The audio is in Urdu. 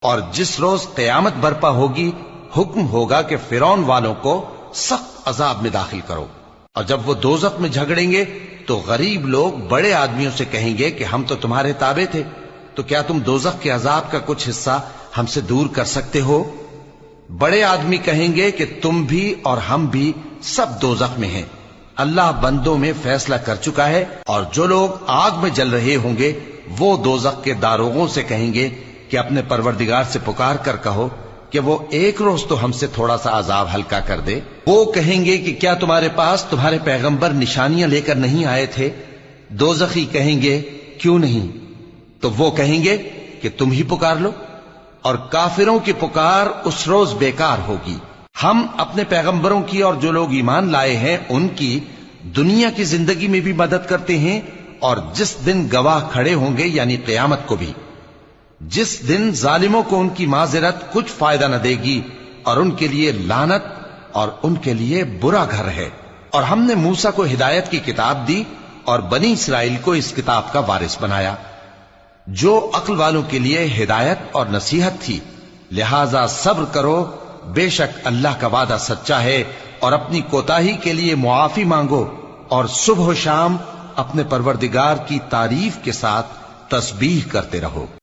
اور جس روز قیامت برپا ہوگی حکم ہوگا کہ فرعون والوں کو سخت عذاب میں داخل کرو، اور جب وہ دوزخ میں جھگڑیں گے تو غریب لوگ بڑے آدمیوں سے کہیں گے کہ ہم تو تمہارے تابع تھے، تو کیا تم دوزخ کے عذاب کا کچھ حصہ ہم سے دور کر سکتے ہو؟ بڑے آدمی کہیں گے کہ تم بھی اور ہم بھی سب دوزخ میں ہیں، اللہ بندوں میں فیصلہ کر چکا ہے، اور جو لوگ آگ میں جل رہے ہوں گے وہ دوزخ کے داروغوں سے کہیں گے کہ اپنے پروردگار سے پکار کر کہو کہ وہ ایک روز تو ہم سے تھوڑا سا عذاب ہلکا کر دے۔ وہ کہیں گے کہ کیا تمہارے پاس تمہارے پیغمبر نشانیاں لے کر نہیں آئے تھے؟ دوزخی کہیں گے کیوں نہیں؟ تو وہ کہیں گے کہ تم ہی پکار لو، اور کافروں کی پکار اس روز بیکار ہوگی۔ ہم اپنے پیغمبروں کی اور جو لوگ ایمان لائے ہیں ان کی دنیا کی زندگی میں بھی مدد کرتے ہیں، اور جس دن گواہ کھڑے ہوں گے یعنی قیامت کو بھی، جس دن ظالموں کو ان کی معذرت کچھ فائدہ نہ دے گی، اور ان کے لیے لعنت اور ان کے لیے برا گھر ہے۔ اور ہم نے موسیٰ کو ہدایت کی کتاب دی اور بنی اسرائیل کو اس کتاب کا وارث بنایا، جو عقل والوں کے لیے ہدایت اور نصیحت تھی۔ لہذا صبر کرو، بے شک اللہ کا وعدہ سچا ہے، اور اپنی کوتاہی کے لیے معافی مانگو، اور صبح و شام اپنے پروردگار کی تعریف کے ساتھ تسبیح کرتے رہو۔